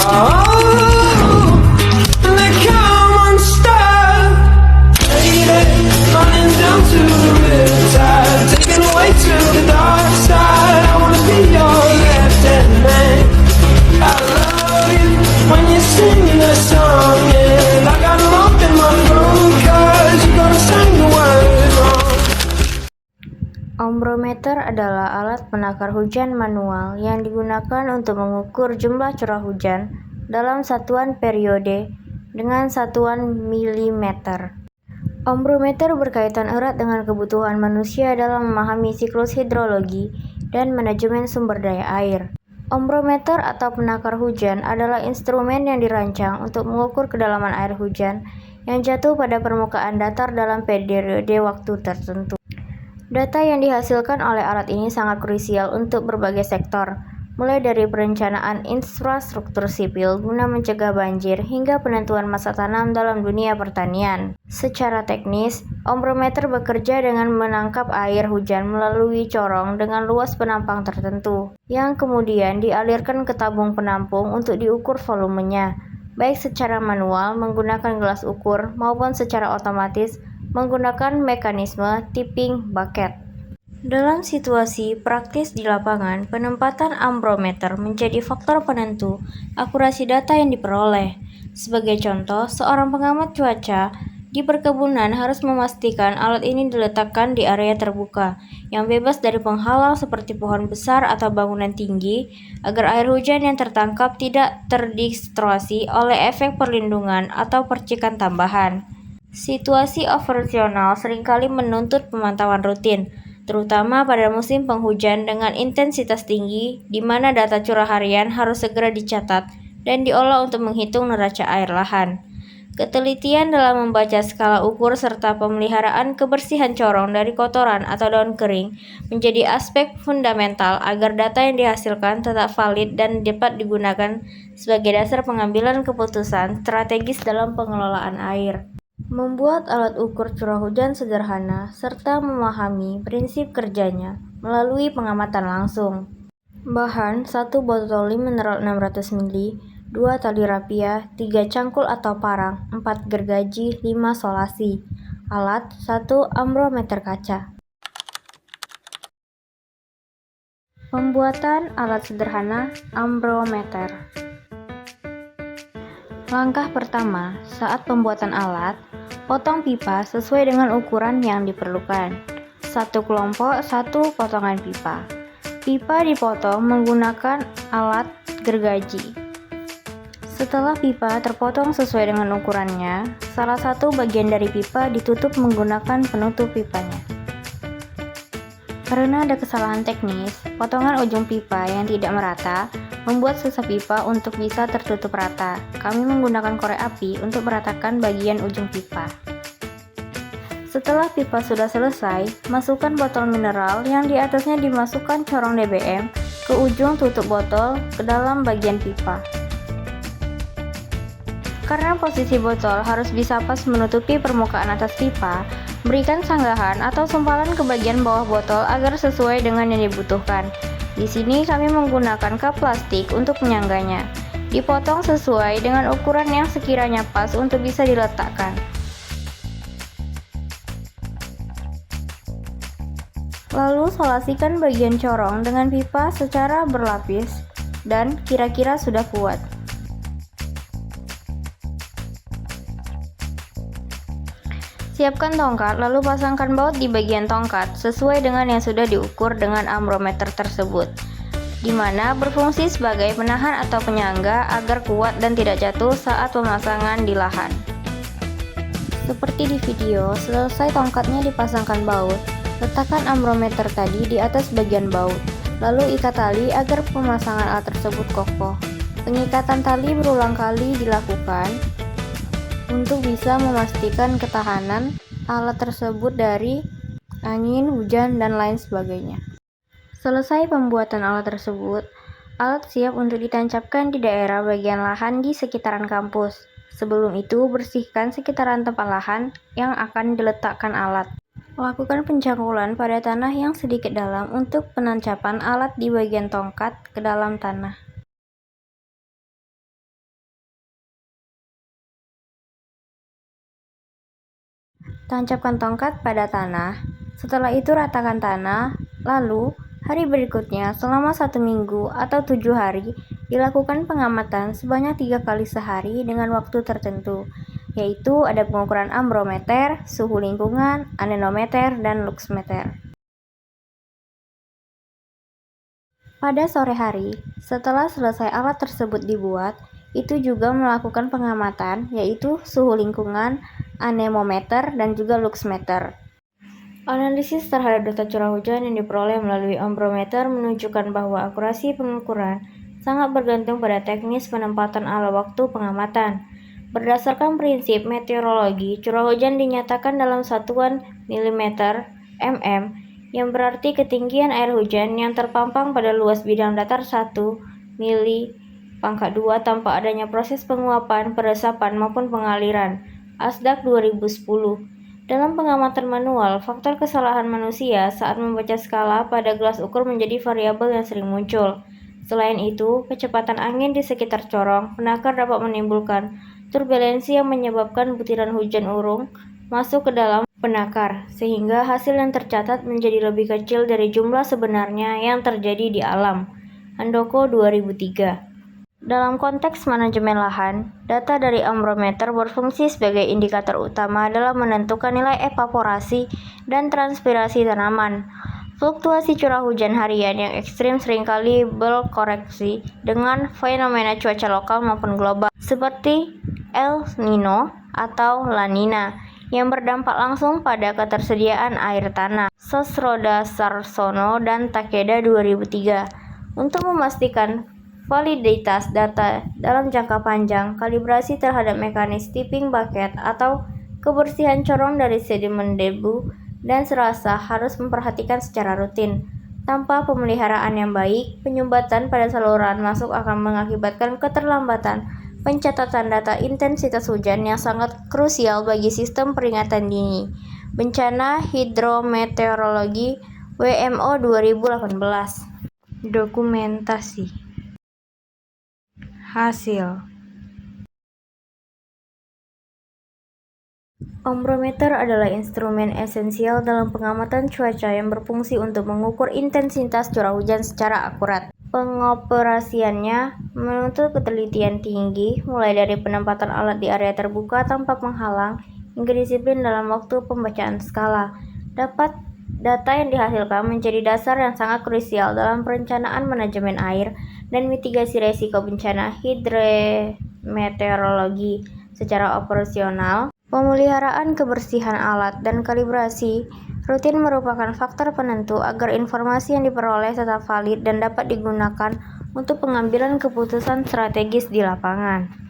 Oh, and they come unstuck. Lady, running down to the riptide, taken away to the dark side. I wanna be your left-hand man. I love you when you're singing that song, and I got lump in my throat 'cause you're gonna sing the words wrong. Ombrometer adalah alat penakar hujan manual yang digunakan untuk mengukur jumlah curah hujan dalam satuan periode dengan satuan milimeter. Ombrometer berkaitan erat dengan kebutuhan manusia dalam memahami siklus hidrologi dan manajemen sumber daya air. Ombrometer atau penakar hujan adalah instrumen yang dirancang untuk mengukur kedalaman air hujan yang jatuh pada permukaan datar dalam periode waktu tertentu. Data yang dihasilkan oleh alat ini sangat krusial untuk berbagai sektor, mulai dari perencanaan infrastruktur sipil guna mencegah banjir hingga penentuan masa tanam dalam dunia pertanian. Secara teknis, ombrometer bekerja dengan menangkap air hujan melalui corong dengan luas penampang tertentu, yang kemudian dialirkan ke tabung penampung untuk diukur volumenya, baik secara manual menggunakan gelas ukur maupun secara otomatis menggunakan mekanisme tipping bucket. Dalam situasi praktis di lapangan, penempatan ombrometer menjadi faktor penentu akurasi data yang diperoleh. Sebagai contoh, seorang pengamat cuaca di perkebunan harus memastikan alat ini diletakkan di area terbuka, yang bebas dari penghalang seperti pohon besar atau bangunan tinggi, agar air hujan yang tertangkap tidak terdistorsi oleh efek perlindungan atau percikan tambahan. Situasi operasional seringkali menuntut pemantauan rutin, terutama pada musim penghujan dengan intensitas tinggi, di mana data curah harian harus segera dicatat dan diolah untuk menghitung neraca air lahan. Ketelitian dalam membaca skala ukur serta pemeliharaan kebersihan corong dari kotoran atau daun kering menjadi aspek fundamental agar data yang dihasilkan tetap valid dan dapat digunakan sebagai dasar pengambilan keputusan strategis dalam pengelolaan air. Membuat alat ukur curah hujan sederhana serta memahami prinsip kerjanya melalui pengamatan langsung. Bahan: 1 botol mineral 600 ml, 2 tali rapia, 3 cangkul atau parang, 4 gergaji, 5 solasi. Alat: 1 ombrometer kaca. Pembuatan alat sederhana ombrometer. Langkah pertama, saat pembuatan alat, potong pipa sesuai dengan ukuran yang diperlukan. Satu kelompok, satu potongan pipa. Pipa dipotong menggunakan alat gergaji. Setelah pipa terpotong sesuai dengan ukurannya, salah satu bagian dari pipa ditutup menggunakan penutup pipanya. Karena ada kesalahan teknis, potongan ujung pipa yang tidak merata membuat sisa pipa untuk bisa tertutup rata. Kami menggunakan korek api untuk meratakan bagian ujung pipa. Setelah pipa sudah selesai, masukkan botol mineral yang di atasnya dimasukkan corong DBM ke ujung tutup botol ke dalam bagian pipa. Karena posisi botol harus bisa pas menutupi permukaan atas pipa, berikan sanggahan atau sempalan ke bagian bawah botol agar sesuai dengan yang dibutuhkan. Di sini kami menggunakan kap plastik untuk menyangganya. Dipotong sesuai dengan ukuran yang sekiranya pas untuk bisa diletakkan. Lalu solasikan bagian corong dengan pipa secara berlapis dan kira-kira sudah kuat. Siapkan tongkat, lalu pasangkan baut di bagian tongkat sesuai dengan yang sudah diukur dengan ombrometer tersebut, di mana berfungsi sebagai penahan atau penyangga agar kuat dan tidak jatuh saat pemasangan di lahan. Seperti di video, selesai tongkatnya dipasangkan baut, letakkan ombrometer tadi di atas bagian baut, lalu ikat tali agar pemasangan alat tersebut kokoh. Pengikatan tali berulang kali dilakukan untuk bisa memastikan ketahanan alat tersebut dari angin, hujan, dan lain sebagainya. Selesai pembuatan alat tersebut, alat siap untuk ditancapkan di daerah bagian lahan di sekitaran kampus. Sebelum itu, bersihkan sekitaran tempat lahan yang akan diletakkan alat. Lakukan pencangkulan pada tanah yang sedikit dalam untuk penancapan alat di bagian tongkat ke dalam tanah. Tancapkan tongkat pada tanah. Setelah itu ratakan tanah. Lalu, hari berikutnya selama 1 minggu atau 7 hari, dilakukan pengamatan sebanyak 3 kali sehari dengan waktu tertentu, yaitu ada pengukuran ambrometer, suhu lingkungan, anemometer, dan luxmeter. Pada sore hari, setelah selesai alat tersebut dibuat, itu juga melakukan pengamatan, yaitu suhu lingkungan, anemometer, dan juga luxmeter. Analisis terhadap data curah hujan yang diperoleh melalui ambrometer menunjukkan bahwa akurasi pengukuran sangat bergantung pada teknis penempatan ala waktu pengamatan. Berdasarkan prinsip meteorologi, curah hujan dinyatakan dalam satuan milimeter mm, yang berarti ketinggian air hujan yang terpampang pada luas bidang datar 1 mili pangkat 2 tanpa adanya proses penguapan, peresapan, maupun pengaliran. ASDAQ 2010. Dalam pengamatan manual, faktor kesalahan manusia saat membaca skala pada gelas ukur menjadi variabel yang sering muncul. Selain itu, kecepatan angin di sekitar corong penakar dapat menimbulkan turbulensi yang menyebabkan butiran hujan urung masuk ke dalam penakar, sehingga hasil yang tercatat menjadi lebih kecil dari jumlah sebenarnya yang terjadi di alam. Handoko 2003. Dalam konteks manajemen lahan, data dari ambrometer berfungsi sebagai indikator utama dalam menentukan nilai evaporasi dan transpirasi tanaman. Fluktuasi curah hujan harian yang ekstrim seringkali berkoreksi dengan fenomena cuaca lokal maupun global, seperti El Nino atau La Nina, yang berdampak langsung pada ketersediaan air tanah. Sosroda Sarsono dan Takeda 2003. Untuk memastikan validitas data dalam jangka panjang, kalibrasi terhadap mekanisme tipping bucket atau kebersihan corong dari sedimen debu dan serasa harus memperhatikan secara rutin. Tanpa pemeliharaan yang baik, penyumbatan pada saluran masuk akan mengakibatkan keterlambatan pencatatan data intensitas hujan yang sangat krusial bagi sistem peringatan dini. Bencana Hidrometeorologi WMO 2018. Dokumentasi hasil. Ambrometer adalah instrumen esensial dalam pengamatan cuaca yang berfungsi untuk mengukur intensitas curah hujan secara akurat. Pengoperasiannya menuntut ketelitian tinggi, mulai dari penempatan alat di area terbuka tanpa penghalang hingga disiplin dalam waktu pembacaan skala. Data yang dihasilkan menjadi dasar yang sangat krusial dalam perencanaan manajemen air dan mitigasi resiko bencana hidrometeorologi secara operasional. Pemeliharaan kebersihan alat dan kalibrasi rutin merupakan faktor penentu agar informasi yang diperoleh tetap valid dan dapat digunakan untuk pengambilan keputusan strategis di lapangan.